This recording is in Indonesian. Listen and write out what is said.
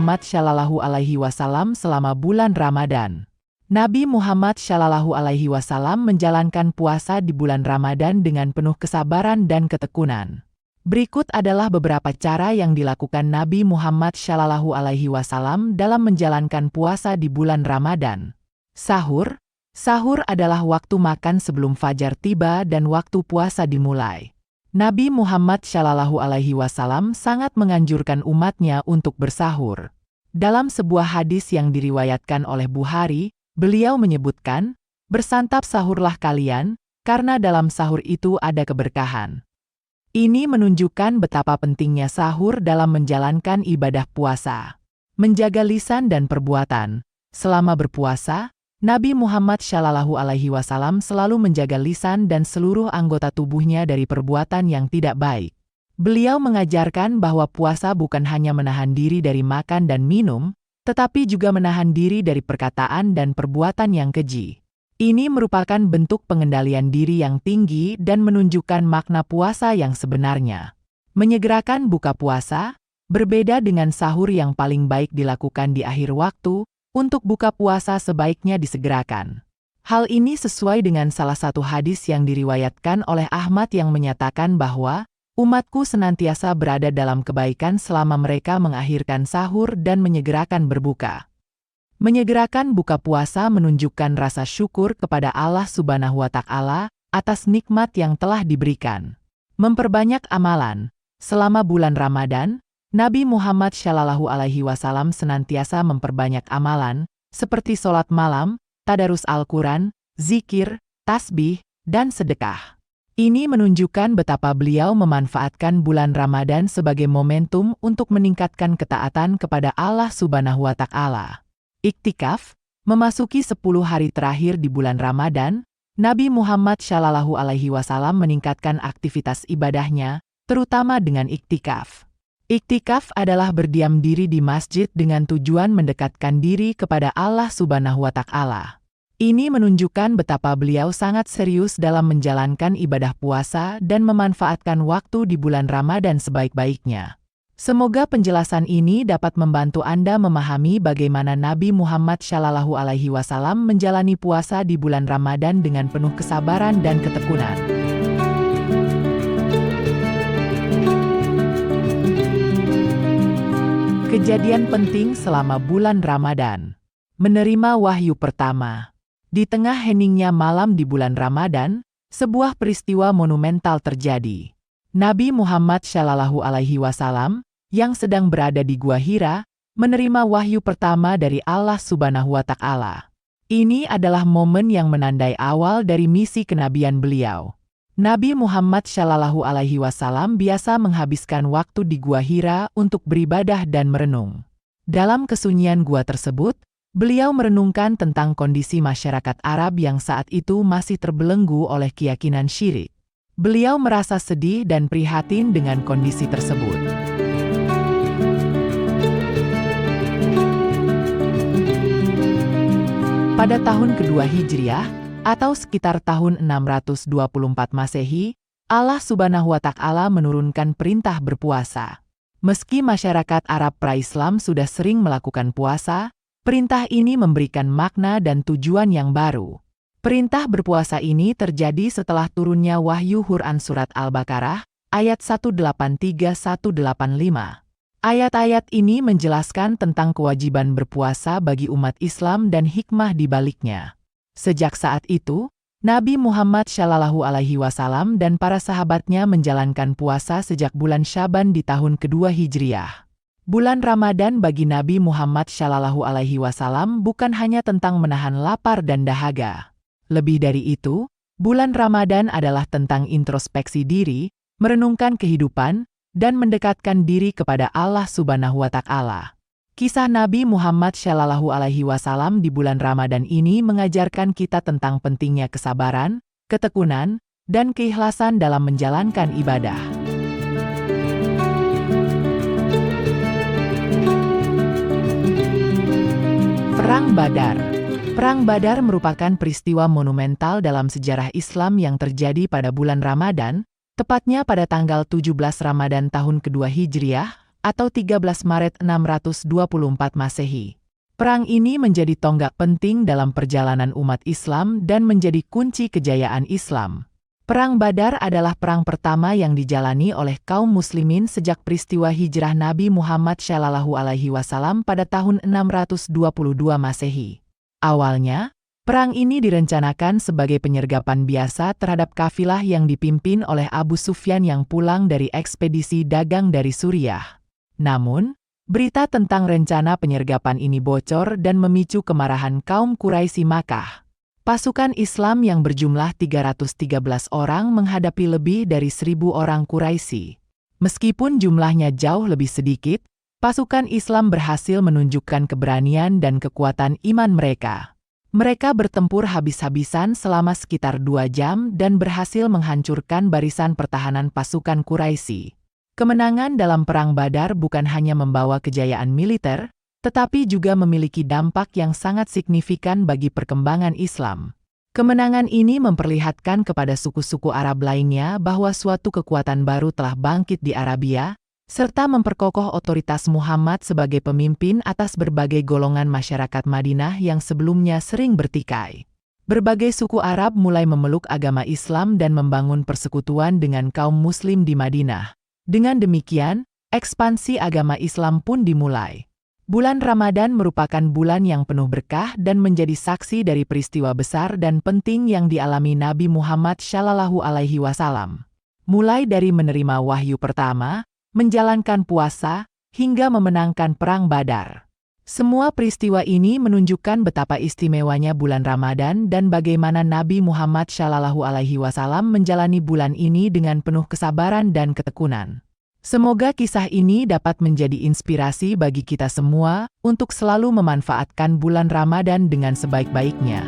Muhammad Shallallahu Alaihi Wasallam selama bulan Ramadan. Nabi Muhammad Shallallahu Alaihi Wasallam menjalankan puasa di bulan Ramadan dengan penuh kesabaran dan ketekunan. Berikut adalah beberapa cara yang dilakukan Nabi Muhammad Shallallahu Alaihi Wasallam dalam menjalankan puasa di bulan Ramadan. Sahur. Sahur adalah waktu makan sebelum fajar tiba dan waktu puasa dimulai. Nabi Muhammad Shallallahu Alaihi Wasallam sangat menganjurkan umatnya untuk bersahur. Dalam sebuah hadis yang diriwayatkan oleh Bukhari, beliau menyebutkan, "Bersantap sahurlah kalian, karena dalam sahur itu ada keberkahan." Ini menunjukkan betapa pentingnya sahur dalam menjalankan ibadah puasa. Menjaga lisan dan perbuatan. Selama berpuasa, Nabi Muhammad Shallallahu Alaihi Wasallam selalu menjaga lisan dan seluruh anggota tubuhnya dari perbuatan yang tidak baik. Beliau mengajarkan bahwa puasa bukan hanya menahan diri dari makan dan minum, tetapi juga menahan diri dari perkataan dan perbuatan yang keji. Ini merupakan bentuk pengendalian diri yang tinggi dan menunjukkan makna puasa yang sebenarnya. Menyegerakan buka puasa, berbeda dengan sahur yang paling baik dilakukan di akhir waktu. Untuk buka puasa sebaiknya disegerakan. Hal ini sesuai dengan salah satu hadis yang diriwayatkan oleh Ahmad yang menyatakan bahwa umatku senantiasa berada dalam kebaikan selama mereka mengakhirkan sahur dan menyegerakan berbuka. Menyegerakan buka puasa menunjukkan rasa syukur kepada Allah Subhanahu wa Ta'ala atas nikmat yang telah diberikan. Memperbanyak amalan. Selama bulan Ramadan, Nabi Muhammad Shallallahu Alaihi Wasallam senantiasa memperbanyak amalan, seperti sholat malam, tadarus Al-Quran, zikir, tasbih, dan sedekah. Ini menunjukkan betapa beliau memanfaatkan bulan Ramadan sebagai momentum untuk meningkatkan ketaatan kepada Allah Subhanahu wa Ta'ala. Iktikaf, memasuki 10 hari terakhir di bulan Ramadan, Nabi Muhammad Shallallahu Alaihi Wasallam meningkatkan aktivitas ibadahnya, terutama dengan iktikaf. Iktikaf adalah berdiam diri di masjid dengan tujuan mendekatkan diri kepada Allah Subhanahu wa Ta'ala. Ini menunjukkan betapa beliau sangat serius dalam menjalankan ibadah puasa dan memanfaatkan waktu di bulan Ramadan sebaik-baiknya. Semoga penjelasan ini dapat membantu Anda memahami bagaimana Nabi Muhammad Shallallahu Alaihi Wasallam menjalani puasa di bulan Ramadan dengan penuh kesabaran dan ketekunan. Kejadian penting selama bulan Ramadan. Menerima wahyu pertama. Di tengah heningnya malam di bulan Ramadan, sebuah peristiwa monumental terjadi. Nabi Muhammad Shallallahu Alaihi Wasallam, yang sedang berada di Gua Hira, menerima wahyu pertama dari Allah Subhanahu wa Ta'ala. Ini adalah momen yang menandai awal dari misi kenabian beliau. Nabi Muhammad Shallallahu Alaihi Wasallam biasa menghabiskan waktu di Gua Hira untuk beribadah dan merenung. Dalam kesunyian gua tersebut, beliau merenungkan tentang kondisi masyarakat Arab yang saat itu masih terbelenggu oleh keyakinan syirik. Beliau merasa sedih dan prihatin dengan kondisi tersebut. Pada tahun kedua Hijriah, atau sekitar tahun 624 Masehi, Allah Subhanahu wa Ta'ala menurunkan perintah berpuasa. Meski masyarakat Arab pra-Islam sudah sering melakukan puasa, perintah ini memberikan makna dan tujuan yang baru. Perintah berpuasa ini terjadi setelah turunnya wahyu Quran Surat Al-Baqarah, ayat 183-185. Ayat-ayat ini menjelaskan tentang kewajiban berpuasa bagi umat Islam dan hikmah di baliknya. Sejak saat itu, Nabi Muhammad Shallallahu Alaihi Wasallam dan para sahabatnya menjalankan puasa sejak bulan Syaban di tahun kedua Hijriah. Bulan Ramadan bagi Nabi Muhammad Shallallahu Alaihi Wasallam bukan hanya tentang menahan lapar dan dahaga. Lebih dari itu, bulan Ramadan adalah tentang introspeksi diri, merenungkan kehidupan, dan mendekatkan diri kepada Allah Subhanahu wa Ta'ala. Kisah Nabi Muhammad Shallallahu Alaihi Wasallam di bulan Ramadan ini mengajarkan kita tentang pentingnya kesabaran, ketekunan, dan keikhlasan dalam menjalankan ibadah. Perang Badar. Perang Badar merupakan peristiwa monumental dalam sejarah Islam yang terjadi pada bulan Ramadan, tepatnya pada tanggal 17 Ramadan tahun kedua Hijriah, atau 13 Maret 624 Masehi. Perang ini menjadi tonggak penting dalam perjalanan umat Islam dan menjadi kunci kejayaan Islam. Perang Badar adalah perang pertama yang dijalani oleh kaum muslimin sejak peristiwa hijrah Nabi Muhammad SAW pada tahun 622 Masehi. Awalnya, perang ini direncanakan sebagai penyergapan biasa terhadap kafilah yang dipimpin oleh Abu Sufyan yang pulang dari ekspedisi dagang dari Suriah. Namun, berita tentang rencana penyergapan ini bocor dan memicu kemarahan kaum Quraisy Makkah. Pasukan Islam yang berjumlah 313 orang menghadapi lebih dari 1.000 orang Quraisy. Meskipun jumlahnya jauh lebih sedikit, pasukan Islam berhasil menunjukkan keberanian dan kekuatan iman mereka. Mereka bertempur habis-habisan selama sekitar 2 jam dan berhasil menghancurkan barisan pertahanan pasukan Quraisy. Kemenangan dalam Perang Badar bukan hanya membawa kejayaan militer, tetapi juga memiliki dampak yang sangat signifikan bagi perkembangan Islam. Kemenangan ini memperlihatkan kepada suku-suku Arab lainnya bahwa suatu kekuatan baru telah bangkit di Arabia, serta memperkokoh otoritas Muhammad sebagai pemimpin atas berbagai golongan masyarakat Madinah yang sebelumnya sering bertikai. Berbagai suku Arab mulai memeluk agama Islam dan membangun persekutuan dengan kaum Muslim di Madinah. Dengan demikian, ekspansi agama Islam pun dimulai. Bulan Ramadan merupakan bulan yang penuh berkah dan menjadi saksi dari peristiwa besar dan penting yang dialami Nabi Muhammad SAW. Mulai dari menerima wahyu pertama, menjalankan puasa, hingga memenangkan Perang Badar. Semua peristiwa ini menunjukkan betapa istimewanya bulan Ramadan dan bagaimana Nabi Muhammad SAW menjalani bulan ini dengan penuh kesabaran dan ketekunan. Semoga kisah ini dapat menjadi inspirasi bagi kita semua untuk selalu memanfaatkan bulan Ramadan dengan sebaik-baiknya.